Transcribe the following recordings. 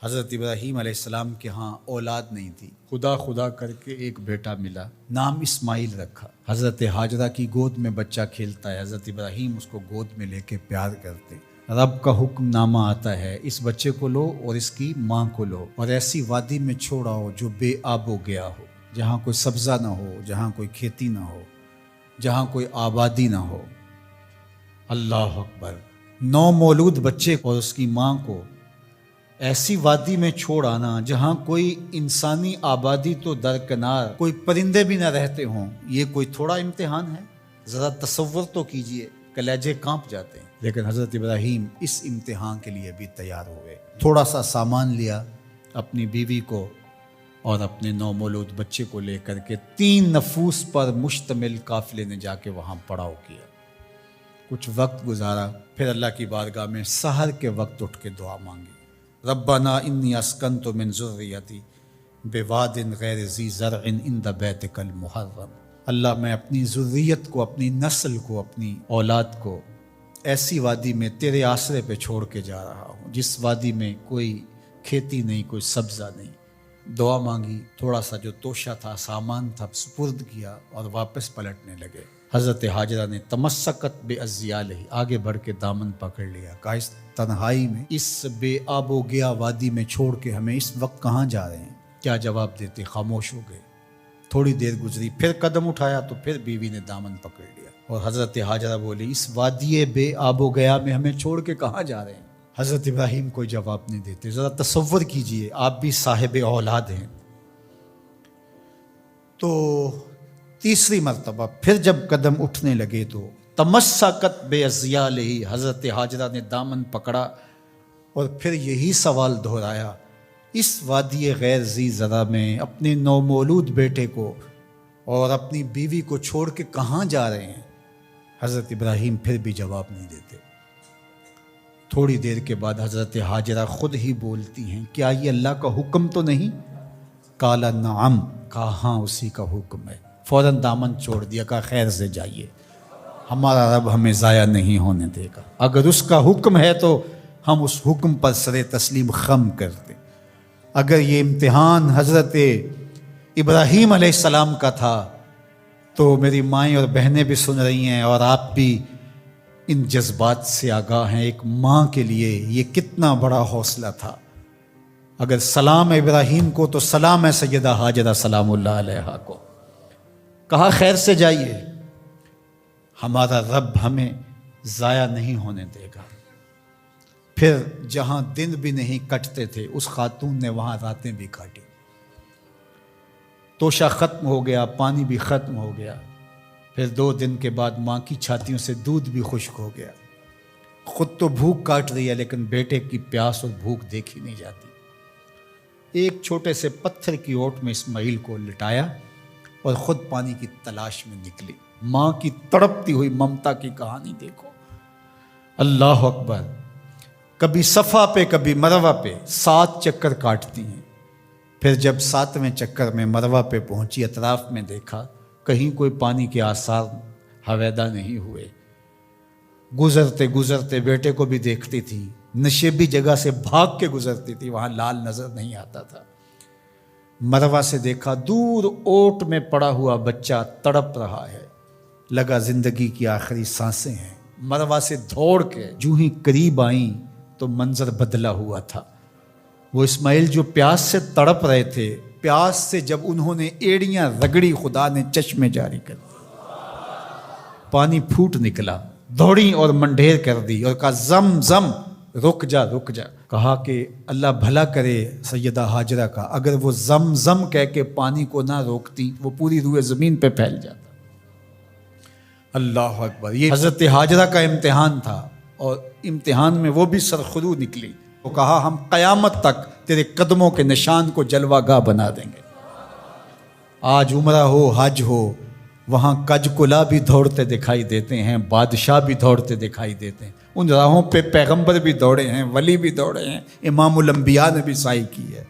حضرت ابراہیم علیہ السلام کے ہاں اولاد نہیں تھی، خدا خدا کر کے ایک بیٹا ملا، نام اسماعیل رکھا۔ حضرت ہاجرہ کی گود میں بچہ کھیلتا ہے، حضرت ابراہیم اس کو گود میں لے کے پیار کرتے۔ رب کا حکم نامہ آتا ہے، اس بچے کو لو اور اس کی ماں کو لو اور ایسی وادی میں چھوڑاؤ جو بے آب و گیا ہو، جہاں کوئی سبزہ نہ ہو، جہاں کوئی کھیتی نہ ہو، جہاں کوئی آبادی نہ ہو۔ اللہ اکبر! نو مولود بچے اور اس کی ماں کو ایسی وادی میں چھوڑ آنا جہاں کوئی انسانی آبادی تو درکنار، کوئی پرندے بھی نہ رہتے ہوں، یہ کوئی تھوڑا امتحان ہے؟ ذرا تصور تو کیجئے، کلیجے کانپ جاتے ہیں۔ لیکن حضرت ابراہیم اس امتحان کے لیے بھی تیار ہوئے۔ تھوڑا سا سامان لیا، اپنی بیوی کو اور اپنے نو مولود بچے کو لے کر کے 3 نفوس پر مشتمل قافلے نے جا کے وہاں پڑاؤ کیا۔ کچھ وقت گزارا، پھر اللہ کی بارگاہ میں سحر کے وقت اٹھ کے دعا مانگی، ربنا انی اسکنت من ذریتی بواد غیر ذی زرع عند بیتک المحرم۔ اللہ، میں اپنی ذریت کو، اپنی نسل کو، اپنی اولاد کو ایسی وادی میں تیرے آسرے پہ چھوڑ کے جا رہا ہوں جس وادی میں کوئی کھیتی نہیں، کوئی سبزہ نہیں۔ دعا مانگی، تھوڑا سا جو توشہ تھا، سامان تھا، سپرد کیا اور واپس پلٹنے لگے۔ حضرت ہاجرہ نے تمسکت بعضیالہ، آگے بڑھ کے دامن پکڑ لیا، کہا اس تنہائی میں، اس بے آب و گیا وادی میں چھوڑ کے ہمیں اس وقت کہاں جا رہے ہیں؟ کیا جواب دیتے؟ خاموش ہو گئے۔ تھوڑی دیر گزری، پھر قدم اٹھایا تو پھر بیوی نے دامن پکڑ لیا اور حضرت ہاجرہ بولی، اس وادی بے آب و گیا میں ہمیں چھوڑ کے کہاں جا رہے ہیں؟ حضرت ابراہیم کوئی جواب نہیں دیتے۔ ذرا تصور کیجئے، آپ بھی صاحب اولاد ہیں۔ تو تیسری مرتبہ پھر جب قدم اٹھنے لگے تو تمسکت بعضیالہ، حضرت ہاجرہ نے دامن پکڑا اور پھر یہی سوال دہرایا، اس وادی غیر ذی زرع میں اپنے نو مولود بیٹے کو اور اپنی بیوی کو چھوڑ کے کہاں جا رہے ہیں؟ حضرت ابراہیم پھر بھی جواب نہیں دیتے۔ تھوڑی دیر کے بعد حضرت ہاجرہ خود ہی بولتی ہیں، کیا یہ اللہ کا حکم تو نہیں؟ قال نعم، کہا ہاں اسی کا حکم ہے۔ فوراً دامن چھوڑ دیا، کہا خیر سے جائیے، ہمارا رب ہمیں ضائع نہیں ہونے دے گا، اگر اس کا حکم ہے تو ہم اس حکم پر سر تسلیم خم کرتے۔ اگر یہ امتحان حضرت ابراہیم علیہ السلام کا تھا تو میری مائیں اور بہنیں بھی سن رہی ہیں اور آپ بھی ان جذبات سے آگاہ ہیں۔ ایک ماں کے لیے یہ کتنا بڑا حوصلہ تھا۔ اگر سلام ابراہیم کو تو سلام ہے سیدہ ہاجرہ سلام اللہ علیہا کو۔ کہا خیر سے جائیے، ہمارا رب ہمیں ضائع نہیں ہونے دے گا۔ پھر جہاں دن بھی نہیں کٹتے تھے اس خاتون نے وہاں راتیں بھی کاٹی۔ توشہ ختم ہو گیا، پانی بھی ختم ہو گیا۔ پھر 2 دن کے بعد ماں کی چھاتیوں سے دودھ بھی خشک ہو گیا۔ خود تو بھوک کاٹ رہی ہے لیکن بیٹے کی پیاس اور بھوک دیکھی نہیں جاتی۔ ایک چھوٹے سے پتھر کی اوٹ میں اسماعیل کو لٹایا اور خود پانی کی تلاش میں نکلی۔ ماں کی تڑپتی ہوئی ممتا کی کہانی دیکھو۔ اللہ اکبر! کبھی صفا پہ کبھی مروہ پہ 7 چکر کاٹتی ہیں۔ پھر جب 7ویں چکر میں مروہ پہ پہنچی، اطراف میں دیکھا، کہیں کوئی پانی کے آثار ہویدا نہیں ہوئے۔ گزرتے گزرتے بیٹے کو بھی دیکھتی تھی، نشیبی جگہ سے بھاگ کے گزرتی تھی، وہاں لال نظر نہیں آتا تھا۔ مروہ سے دیکھا، دور اوٹ میں پڑا ہوا بچہ تڑپ رہا ہے، لگا زندگی کی آخری سانسیں ہیں۔ مروہ سے دوڑ کے جو ہی قریب آئیں تو منظر بدلا ہوا تھا۔ وہ اسماعیل جو پیاس سے تڑپ رہے تھے، پیاس سے جب انہوں نے ایڑیاں رگڑی، خدا نے چشمے جاری کر دی، پانی پھوٹ نکلا۔ دوڑی اور منڈھیر کر دی اور کہا زم زم، رک جا رک جا۔ کہا کہ اللہ بھلا کرے سیدہ ہاجرہ کا، اگر وہ زم زم کہہ کے پانی کو نہ روکتی وہ پوری روئے زمین پہ پھیل جاتا۔ اللہ اکبر! یہ حضرت ہاجرہ کا امتحان تھا اور امتحان میں وہ بھی سرخرو نکلی۔ وہ کہا ہم قیامت تک تیرے قدموں کے نشان کو جلوہ گاہ بنا دیں گے۔ آج عمرہ ہو، حج ہو، وہاں کج کلا بھی دوڑتے دکھائی دیتے ہیں، بادشاہ بھی دوڑتے دکھائی دیتے ہیں۔ ان راہوں پہ پیغمبر بھی دوڑے ہیں، ولی بھی دوڑے ہیں، امام الانبیاء نے بھی سعی کی ہے۔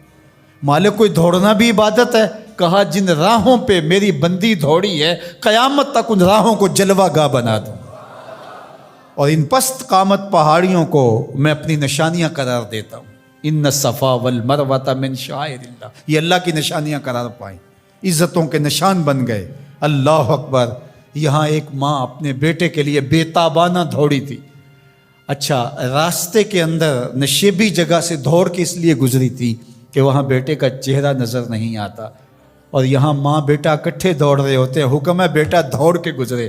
مالک کوئی دوڑنا بھی عبادت ہے؟ کہا جن راہوں پہ میری بندی دوڑی ہے قیامت تک ان راہوں کو جلوہ گاہ بنا دوں، اور ان پست قامت پہاڑیوں کو میں اپنی نشانیاں قرار دیتا ہوں۔ ان الصفا والمروۃ من شعائر اللہ، یہ اللہ کی نشانیاں قرار پائیں، عزتوں کے نشان بن گئے۔ اللہ اکبر۔ یہاں ایک ماں اپنے بیٹے کے لیے بے تابانہ دوڑی تھی۔ اچھا، راستے کے اندر نشیبی جگہ سے دوڑ کے اس لیے گزری تھی کہ وہاں بیٹے کا چہرہ نظر نہیں آتا، اور یہاں ماں بیٹا اکٹھے دوڑ رہے ہوتے ہیں، حکم ہے بیٹا دوڑ کے گزرے۔